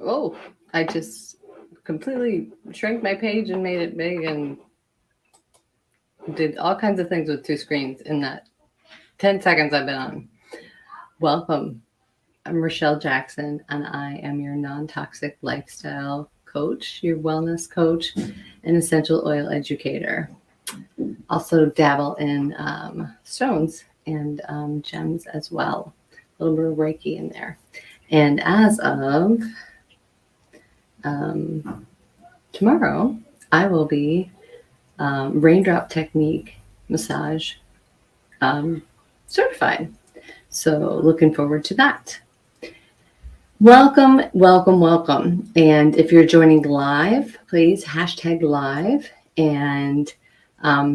Oh, I just completely shrank my page and made it big and did all kinds of things with two screens in that 10 seconds I've been on. Welcome. I'm Rochelle Jackson, and I am your non toxic lifestyle coach, your wellness coach, and essential oil educator. Also, dabble in stones and gems as well. A little bit of Reiki in there. And as of tomorrow, I will be raindrop technique massage certified. So, looking forward to that. Welcome, welcome, welcome. And if you're joining live, please hashtag live and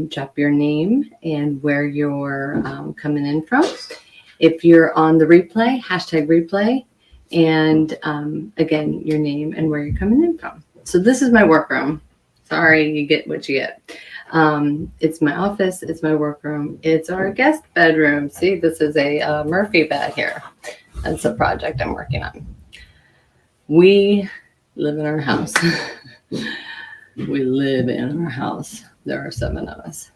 drop your name and where you're coming in from. If you're on the replay, hashtag replay, and again, your name and where you're coming in from. So this is my workroom. Sorry, you get what you get. It's my office, it's my workroom, it's our guest bedroom. See, this is a Murphy bed here. That's a project I'm working on. We live in our house. We live in our house. There are 7 of us.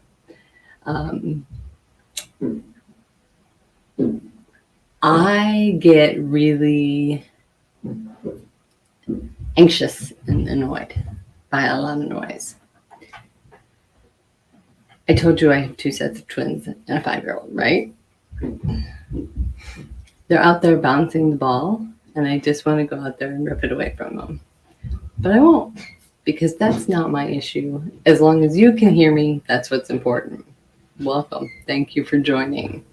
I get really anxious and annoyed by a lot of noise. I told you I have 2 sets of twins and a 5-year-old, right? They're out there bouncing the ball, and I just want to go out there and rip it away from them. But I won't, because that's not my issue. As long as you can hear me, that's what's important. Welcome. Thank you for joining.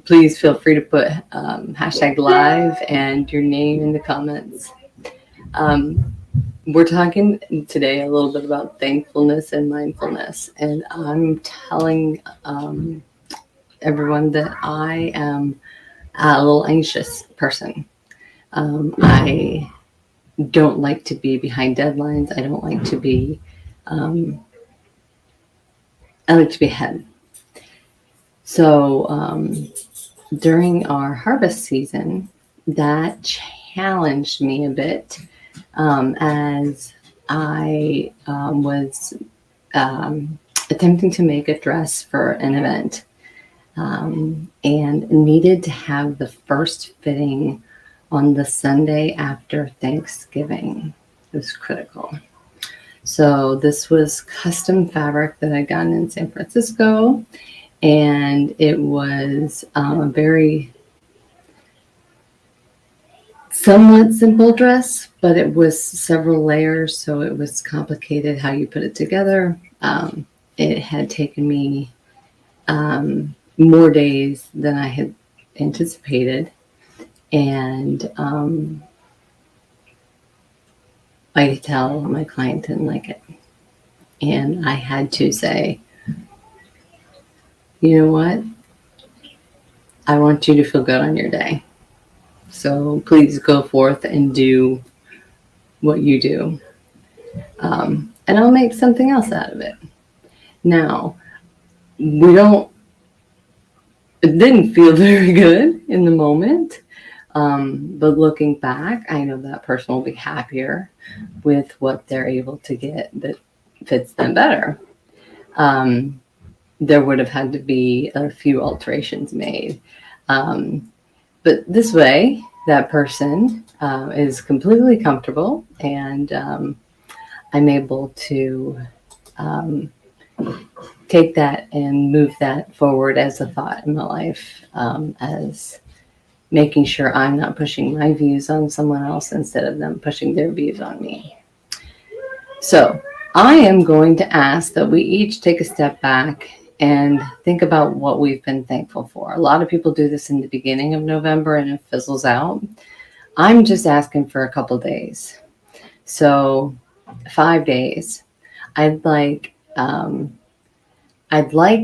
Please feel free to put hashtag live and your name in the comments. We're talking today a little bit about thankfulness and mindfulness, and I'm telling everyone that I am a little anxious person. I don't like to be behind deadlines. I don't like to be, I like to be ahead. So during our harvest season, that challenged me a bit as I was attempting to make a dress for an event and needed to have the first fitting on the Sunday after Thanksgiving. It was critical. So this was custom fabric that I'd gotten in San Francisco, and it was a very somewhat simple dress, but it was several layers, so it was complicated how you put it together. It had taken me more days than I had anticipated, and I could tell my client didn't like it. And I had to say, you know what? I want you to feel good on your day. So please go forth and do what you do. And I'll make something else out of it. Now, it didn't feel very good in the moment. But looking back, I know that person will be happier with what they're able to get that fits them better. There would have had to be a few alterations made. But this way, that person is completely comfortable, and I'm able to take that and move that forward as a thought in my life, as making sure I'm not pushing my views on someone else instead of them pushing their views on me. So I am going to ask that we each take a step back and think about what we've been thankful for. A lot of people do this in the beginning of November and it fizzles out. I'm just asking for a couple days. So 5 days. I'd like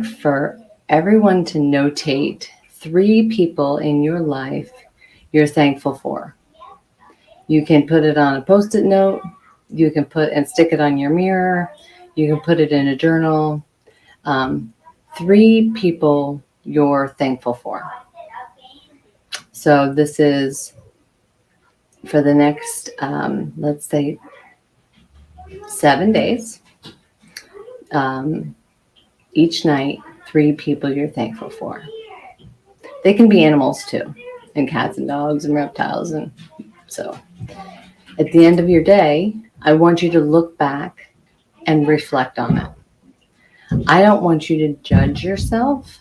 for everyone to notate 3 people in your life you're thankful for. You can put it on a Post-it note. You can put and stick it on your mirror. You can put it in a journal. 3 people you're thankful for. So this is for the next, let's say, 7 days, each night, 3 people you're thankful for. They can be animals too, and cats and dogs and reptiles. And so at the end of your day, I want you to look back and reflect on it. I don't want you to judge yourself.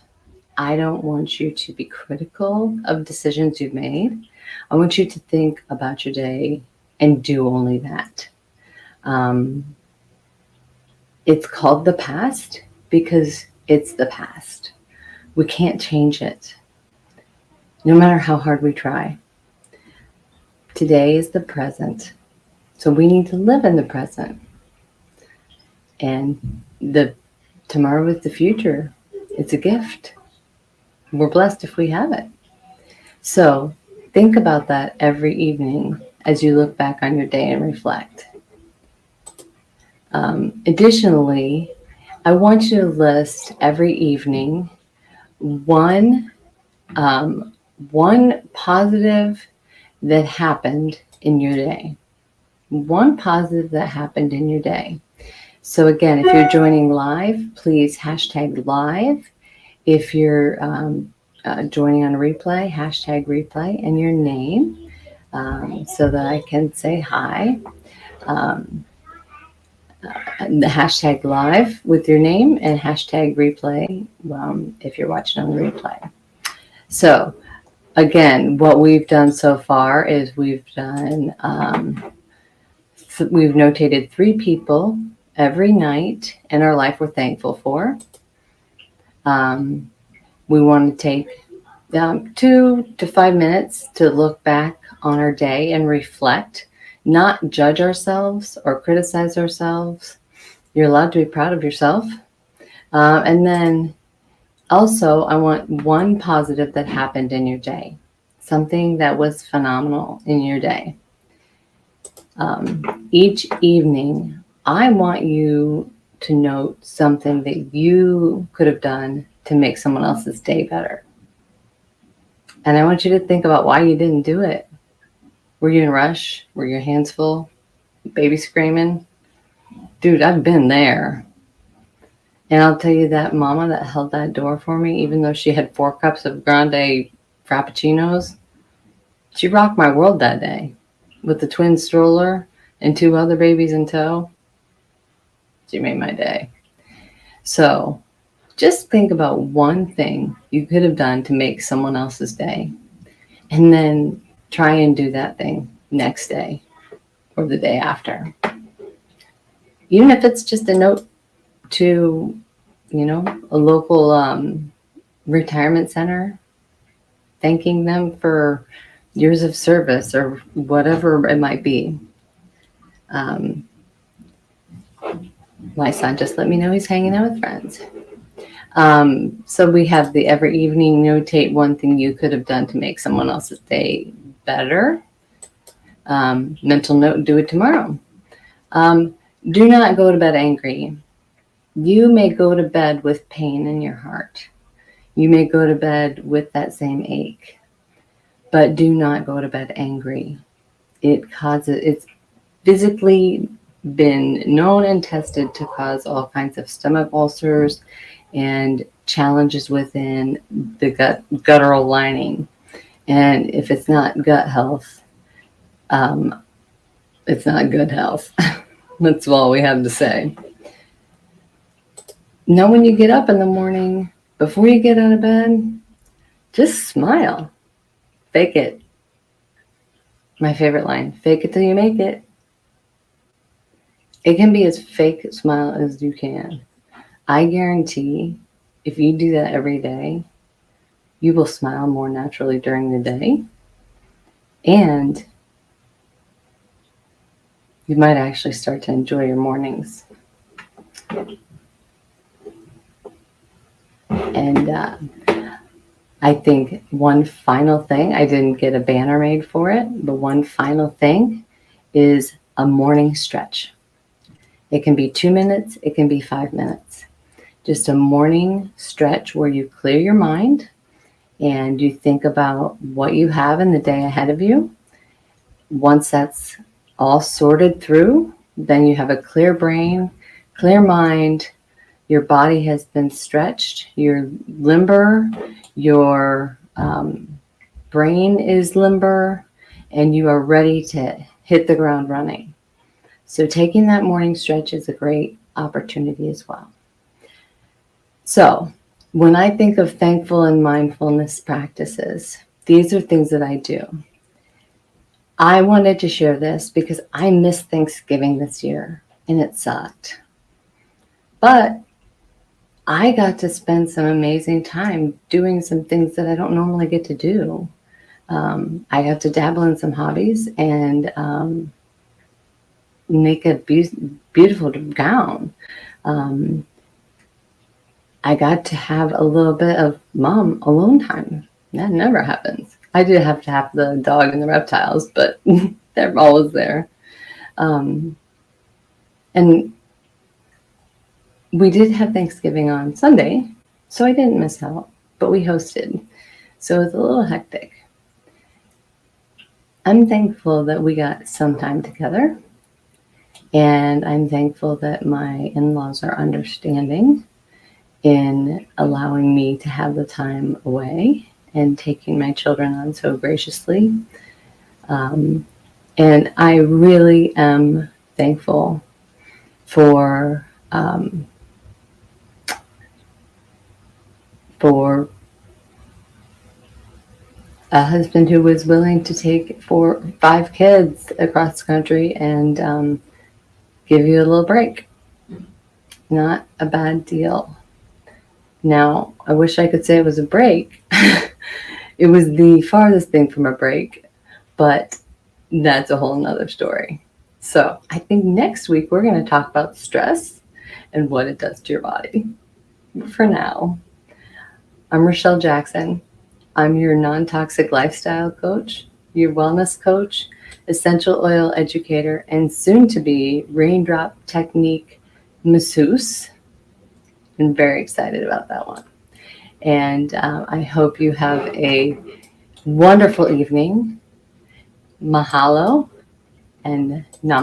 I don't want you to be critical of decisions you've made. I want you to think about your day and do only that. It's called the past because it's the past. We can't change it, no matter how hard we try. Today is the present, so we need to live in the present. And the tomorrow is the future. It's a gift. We're blessed if we have it. So think about that every evening as you look back on your day and reflect. Additionally, I want you to list every evening one positive that happened in your day. One positive that happened in your day. So again, if you're joining live, please hashtag live. If you're joining on a replay, hashtag replay and your name so that I can say hi. The hashtag live with your name and hashtag replay if you're watching on the replay. So again, what we've done so far is we've notated 3 people every night in our life we're thankful for. We want to take 2 to 5 minutes to look back on our day and reflect, not judge ourselves or criticize ourselves. You're allowed to be proud of yourself. And then also, I want one positive that happened in your day, something that was phenomenal in your day. Each evening, I want you to note something that you could have done to make someone else's day better. And I want you to think about why you didn't do it. Were you in a rush? Were your hands full? Baby screaming? Dude, I've been there. And I'll tell you that mama that held that door for me, even though she had 4 cups of grande frappuccinos, she rocked my world that day with the twin stroller and 2 other babies in tow. She made my day. So just think about one thing you could have done to make someone else's day, and then try and do that thing next day or the day after. Even if it's just a note to, a local retirement center, thanking them for years of service or whatever it might be. My son just let me know he's hanging out with friends. So we have the every evening notate one thing you could have done to make someone else's day better. Mental note, do it tomorrow. Do not go to bed angry. You may go to bed with pain in your heart. You may go to bed with that same ache, but do not go to bed angry. It's physically been known and tested to cause all kinds of stomach ulcers and challenges within the guttural lining. And if it's not gut health, it's not good health. That's all we have to say. Know when you get up in the morning, before you get out of bed, just smile. Fake it. My favorite line, fake it till you make it. It can be as fake a smile as you can. I guarantee if you do that every day, you will smile more naturally during the day. And you might actually start to enjoy your mornings. And I think one final thing, I didn't get a banner made for it, but one final thing is a morning stretch. It can be 2 minutes, it can be 5 minutes. Just a morning stretch where you clear your mind and you think about what you have in the day ahead of you. Once that's all sorted through, then you have a clear brain, clear mind, your body has been stretched, you're limber, your brain is limber, and you are ready to hit the ground running. So taking that morning stretch is a great opportunity as well. So when I think of thankful and mindfulness practices, these are things that I do. I wanted to share this because I missed Thanksgiving this year and it sucked. But I got to spend some amazing time doing some things that I don't normally get to do. I got to dabble in some hobbies and make a beautiful gown. I got to have a little bit of mom alone time. That never happens. I did have to have the dog and the reptiles, but they're always there. And we did have Thanksgiving on Sunday, so I didn't miss out, but we hosted. So it was a little hectic. I'm thankful that we got some time together, and I'm thankful that my in-laws are understanding in allowing me to have the time away and taking my children on so graciously. And I really am thankful for a husband who was willing to take 5 kids across the country and give you a little break. Not a bad deal. Now, I wish I could say it was a break. It was the farthest thing from a break, but that's a whole nother story. So I think next week we're going to talk about stress and what it does to your body. For now, I'm Rochelle Jackson. I'm your non-toxic lifestyle coach, your wellness coach, essential oil educator, and soon to be raindrop technique masseuse. I'm very excited about that one. And I hope you have a wonderful evening. Mahalo and namaste.